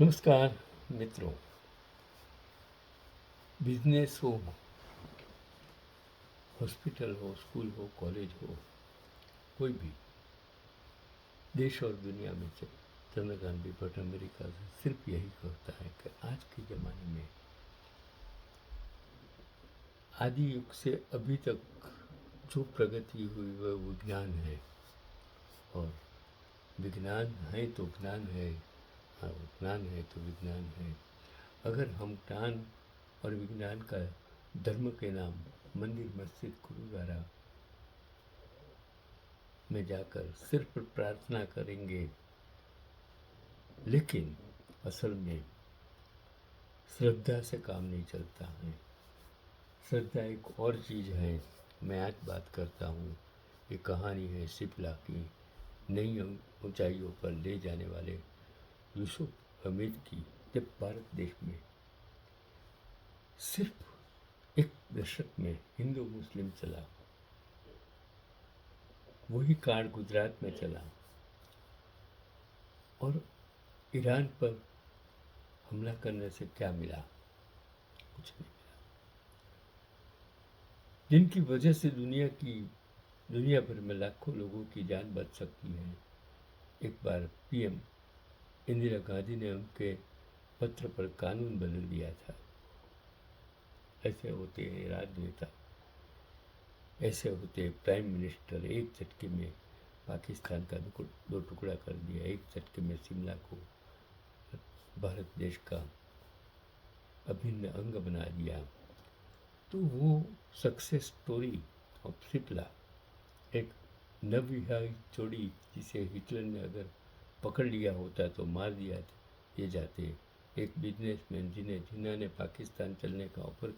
नमस्कार मित्रों। बिजनेस हो, हॉस्पिटल हो, स्कूल हो, कॉलेज हो, कोई भी देश और दुनिया में से चंद्रकांत भट्ट अमेरिका से सिर्फ यही कहता है कि आज के ज़माने में आदि युग से अभी तक जो प्रगति हुई वह विज्ञान है। और विज्ञान है तो ज्ञान है, और ज्ञान है तो विज्ञान है। अगर हम ज्ञान और विज्ञान का धर्म के नाम मंदिर, मस्जिद, गुरुद्वारा में जाकर सिर्फ प्रार्थना करेंगे, लेकिन असल में श्रद्धा से काम नहीं चलता है। श्रद्धा एक और चीज़ है। मैं आज बात करता हूँ, ये कहानी है सिप्ला की, नई ऊंचाइयों पर ले जाने वाले यूसुफ हमीद की। जब भारत देश में सिर्फ एक दशक में हिंदू मुस्लिम चला, वही कांड गुजरात में चला और ईरान पर हमला करने से क्या मिला? कुछ नहीं मिला। जिनकी वजह से दुनिया भर में लाखों लोगों की जान बच सकती है। एक बार पीएम इंदिरा गांधी ने उनके पत्र पर कानून बदल दिया था। ऐसे होते हैं राजनेता, ऐसे होते प्राइम मिनिस्टर। एक झटके में पाकिस्तान का दो टुकड़ा कर दिया, एक झटके में शिमला को भारत देश का अभिन्न अंग बना दिया। तो वो सक्सेस स्टोरी ऑफ सिप्ला, एक नवविवाहित जोड़ी जिसे हिटलर ने अगर पकड़ लिया होता तो मार दिए जाते, एक बिजनेसमैन जिन्होंने पाकिस्तान चलने का ऑफर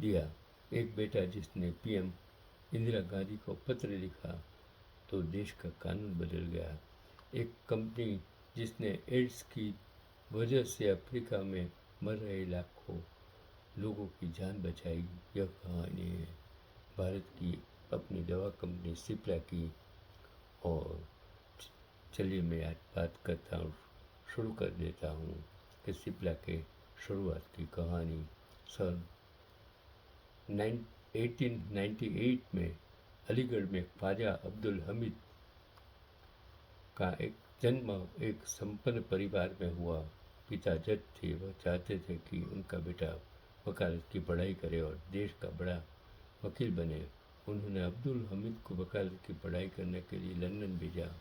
दिया, एक बेटा जिसने पीएम इंदिरा गांधी को पत्र लिखा तो देश का कानून बदल गया, एक कंपनी जिसने एड्स की वजह से अफ्रीका में मर रहे लाखों लोगों की जान बचाई। यह कहानी है भारत की अपनी दवा कंपनी सिप्ला की। और चलिए मैं आज बात करता हूँ, शुरू कर देता हूँ कि सिप्ला के शुरुआत की कहानी। सन 1898 में अलीगढ़ में ख्वाजा अब्दुल हमीद का एक जन्म एक संपन्न परिवार में हुआ। पिता जज थे, वह चाहते थे कि उनका बेटा वकालत की पढ़ाई करे और देश का बड़ा वकील बने। उन्होंने अब्दुल हमीद को वकालत की पढ़ाई करने के लिए लंदन भेजा,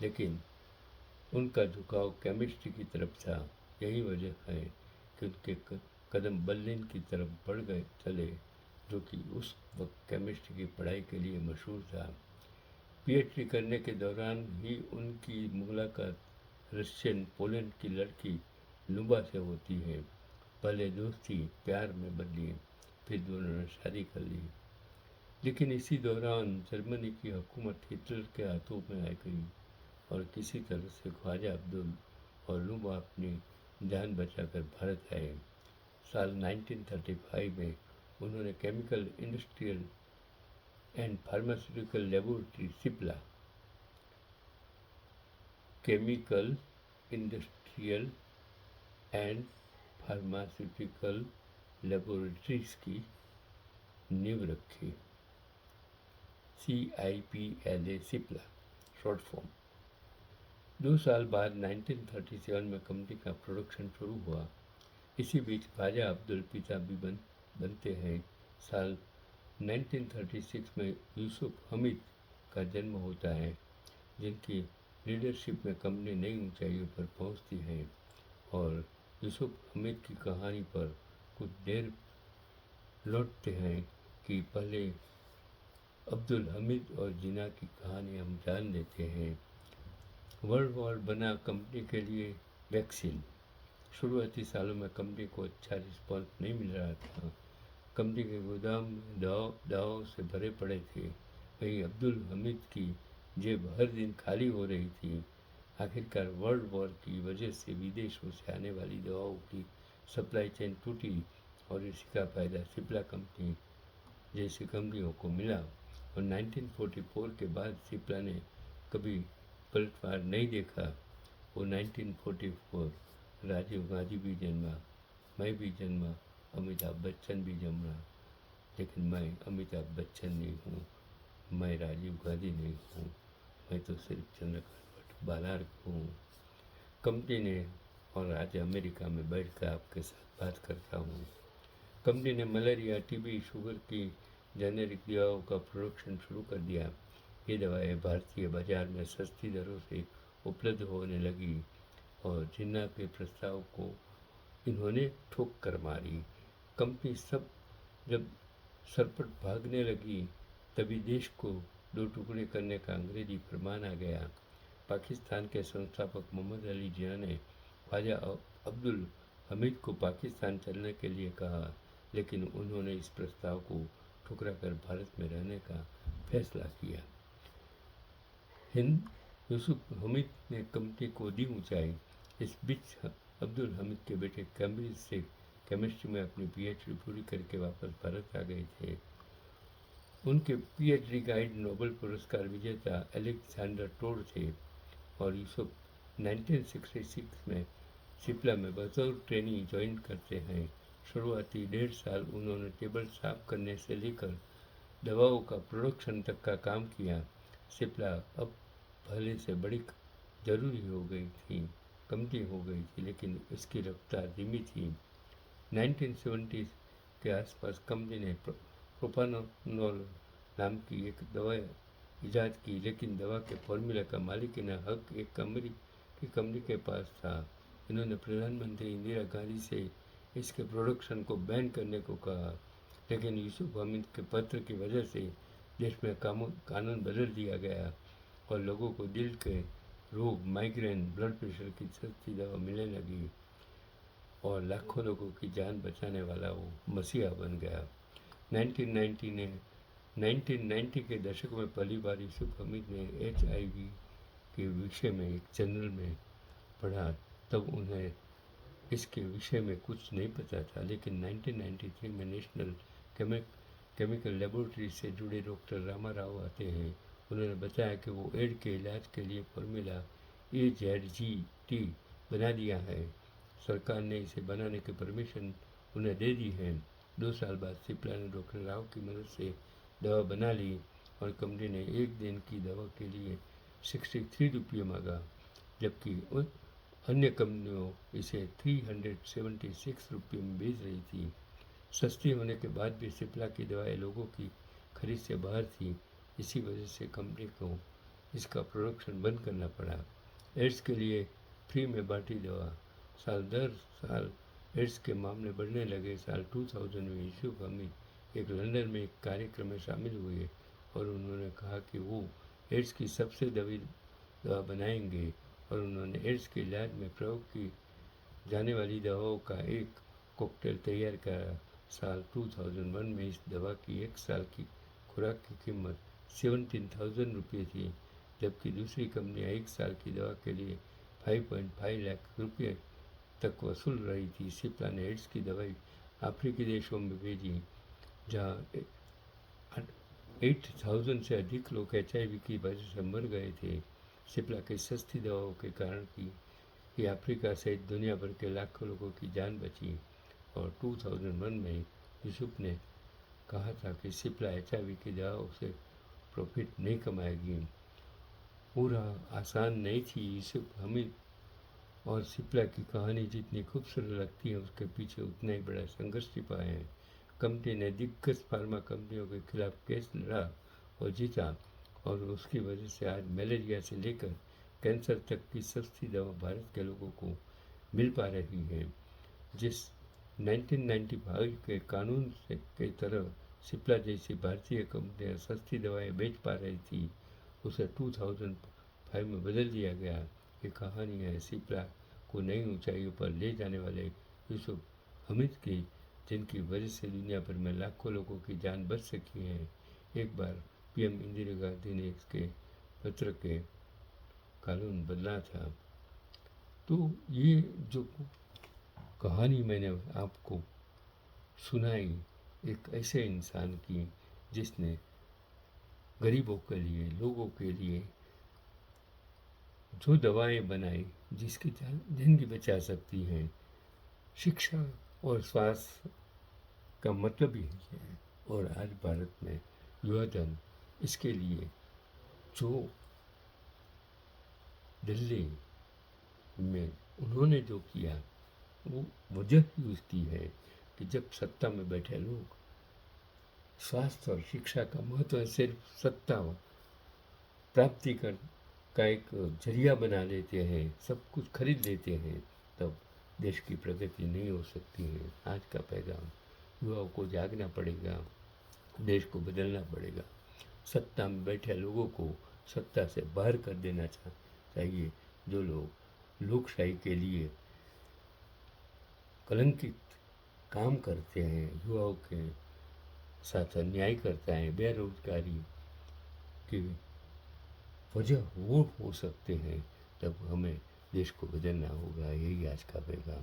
लेकिन उनका झुकाव केमिस्ट्री की तरफ था। यही वजह है कि उनके कदम बर्लिन की तरफ बढ़ गए चले, जो कि उस वक्त केमिस्ट्री की पढ़ाई के लिए मशहूर था। पीएचडी करने के दौरान ही उनकी मुलाकात रशियन पोलैंड की लड़की लुबा से होती है। पहले दोस्ती प्यार में बदली, फिर दोनों ने शादी कर ली। लेकिन इसी दौरान जर्मनी की हुकूमत हिटलर के हाथों में आ गई और किसी तरह से ख्वाजा अब्दुल और लुबा अपनी जान बचाकर भारत आए। साल 1935 में उन्होंने chemical industrial and pharmaceutical laboratory Cipla, chemical industrial and pharmaceutical laboratories की नींव रखी। CIPLA Cipla short form. 2 साल बाद 1937 में कंपनी का प्रोडक्शन शुरू हुआ। इसी बीच ख्वाजा अब्दुल पिता भी बनते हैं। साल 1936 में यूसुफ हमीद का जन्म होता है, जिनकी लीडरशिप में कंपनी नई ऊंचाइयों पर पहुंचती है। और यूसुफ हमीद की कहानी पर कुछ देर लौटते हैं कि पहले अब्दुल हमीद और जिना की कहानी हम जान लेते हैं। वर्ल्ड वॉर बना कंपनी के लिए वैक्सीन। शुरुआती सालों में कंपनी को अच्छा रिस्पॉन्स नहीं मिल रहा था। कंपनी के गोदाम में दवाओं से भरे पड़े थे। वहीं अब्दुल हमीद की जेब हर दिन खाली हो रही थी। आखिरकार वर्ल्ड वॉर की वजह से विदेशों से आने वाली दवाओं की सप्लाई चेन टूटी और इसी का फायदा सिप्ला कंपनी जैसी कंपनियों को मिला। और 1944 के बाद सिप्ला ने कभी पलटवार नहीं देखा। वो 1944 राजीव गांधी भी जन्मा, मैं भी जन्मा, अमिताभ बच्चन भी जन्मा, लेकिन मैं अमिताभ बच्चन नहीं हूँ, मैं राजीव गांधी नहीं हूँ, मैं तो सिर्फ चंद्रकांत बालार्क हूँ। कंपनी ने, और आज अमेरिका में बैठकर आपके साथ बात करता हूँ, कंपनी ने मलेरिया, टीबी, शुगर की जेनेरिक दवाओं का प्रोडक्शन शुरू कर दिया। ये दवाएं भारतीय बाजार में सस्ती दरों से उपलब्ध होने लगी और जिन्ना के प्रस्ताव को इन्होंने ठोक कर मारी। कंपनी सब जब सरपट भागने लगी, तभी देश को दो टुकड़े करने का अंग्रेजी फरमान आ गया। पाकिस्तान के संस्थापक मोहम्मद अली जिन्ना ने ख्वाजा अब्दुल हमीद को पाकिस्तान चलने के लिए कहा, लेकिन उन्होंने इस प्रस्ताव को ठुकरा कर भारत में रहने का फैसला किया। हिंद यूसुफ हमीद ने कंपनी को दी ऊंचाई। इस बीच अब्दुल हमीद के बेटे कैम्ब्रिज से केमिस्ट्री में अपनी पीएचडी पूरी करके वापस भारत आ गए थे। उनके पीएचडी गाइड नोबेल पुरस्कार विजेता अलेक्जेंडर टोड थे और यूसुफ 1966 में शिपला में बतौर ट्रेनी ज्वाइन करते हैं। शुरुआती 1.5 साल उन्होंने टेबल साफ करने से लेकर दवाओं का प्रोडक्शन तक का काम किया। शिपला अब पहले से बड़ी जरूरी हो गई थी, कंपनी हो गई थी, लेकिन इसकी रफ्तार धीमी थी। 1970 के आसपास कंपनी ने प्रोपानोल नाम की एक दवा ईजाद की, लेकिन दवा के फॉर्मूला का मालिकाना हक एक अमेरिकी कंपनी के पास था। इन्होंने प्रधानमंत्री इंदिरा गांधी से इसके प्रोडक्शन को बैन करने को कहा, लेकिन यूसुफ हमीद के पत्र की वजह से देश में कानून बदल दिया गया और लोगों को दिल के रोग, माइग्रेन, ब्लड प्रेशर की सस्ती दवा मिलने लगी और लाखों लोगों की जान बचाने वाला वो मसीहा बन गया। 1990 के दशक में पहली बार यूसुफ हमीद ने HIV के विषय में एक जर्नल में पढ़ा। तब उन्हें इसके विषय में कुछ नहीं पता था, लेकिन 1993 में नेशनल केमिकल लेबोरेटरी से जुड़े डॉक्टर रामा राव आते हैं। उन्होंने बताया कि वो एड्स के इलाज के लिए फॉर्मूला AZGT बना दिया है। सरकार ने इसे बनाने की परमिशन उन्हें दे दी है। 2 साल बाद सिप्ला ने डॉक्टर राव की मदद से दवा बना ली और कंपनी ने एक दिन की दवा के लिए 63 रुपये मांगा, जबकि अन्य कंपनियों इसे 376 रुपये में बेच रही थी। सस्ती होने के बाद भी सिप्ला की दवाएं लोगों की खरीद से बाहर थी। इसी वजह से कंपनी को इसका प्रोडक्शन बंद करना पड़ा। एड्स के लिए फ्री में बांटी दवा। साल दर साल एड्स के मामले बढ़ने लगे। साल 2000 में यूसुफ हमीद एक लंदन में एक कार्यक्रम में शामिल हुए और उन्होंने कहा कि वो एड्स की सबसे दवा बनाएंगे और उन्होंने एड्स के इलाज में प्रयोग की जाने वाली दवाओं का एक कॉकटेल तैयार करा। साल 2001 में इस दवा की 1 साल की खुराक की कीमत 17,000 रुपये थी, जबकि दूसरी कंपनियां 1 साल की दवा के लिए 5.5 लाख रुपये तक वसूल रही थी। सिप्ला ने एड्स की दवाई अफ्रीकी देशों में भेजी, जहां 8,000 से अधिक लोग HIV की वजह से मर गए थे। सिप्ला की सस्ती दवाओं के कारण ही अफ्रीका सहित दुनिया भर के लाखों लोगों की जान बची। और 2001 में यूसुफ ने कहा था कि सिप्ला HIV की दवाओं से प्रॉफिट नहीं कमाएगी। पूरा आसान नहीं थी। यूसुफ हमीद और सिप्ला की कहानी जितनी खूबसूरत लगती है, उसके पीछे उतना ही बड़ा संघर्ष छिपा है। कंपनी ने दिग्गज फार्मा कंपनियों के खिलाफ केस लड़ा और जीता और उसकी वजह से आज मलेरिया से लेकर कैंसर तक की सस्ती दवा भारत के लोगों को मिल पा रही है। जिस 1995 के कानून से की तरह सिप्ला जैसी भारतीय कंपनियां सस्ती दवाएं बेच पा रही थी, उसे 2005 में बदल दिया गया। ये कहानी है सिप्ला को नई ऊंचाइयों पर ले जाने वाले यूसुफ हमीद की, जिनकी वजह से दुनिया भर में लाखों लोगों की जान बच सकी है। एक बार PM इंदिरा गांधी ने इसके पत्र के कानून बदला था। तो ये जो कहानी मैंने आपको सुनाई एक ऐसे इंसान की जिसने गरीबों के लिए, लोगों के लिए जो दवाएं बनाई जिसकी जिंदगी बचा सकती हैं। शिक्षा और स्वास्थ्य का मतलब ही है। और आज भारत में युवा धन इसके लिए जो दिल्ली में उन्होंने जो किया वो वजह ही उसकी है कि जब सत्ता में बैठे लोग स्वास्थ्य और शिक्षा का महत्व सिर्फ सत्ता प्राप्ति कर का एक जरिया बना लेते हैं, सब कुछ खरीद लेते हैं, तब देश की प्रगति नहीं हो सकती है। आज का पैगाम युवाओं को जागना पड़ेगा, देश को बदलना पड़ेगा। सत्ता में बैठे लोगों को सत्ता से बाहर कर देना चाहिए। जो लोग लोकशाही के लिए कलंकित काम करते हैं, युवाओं के साथ अन्याय करता है, बेरोजगारी की वजह वो हो सकते हैं, तब हमें देश को बदलना होगा। यही आज का पैगाम।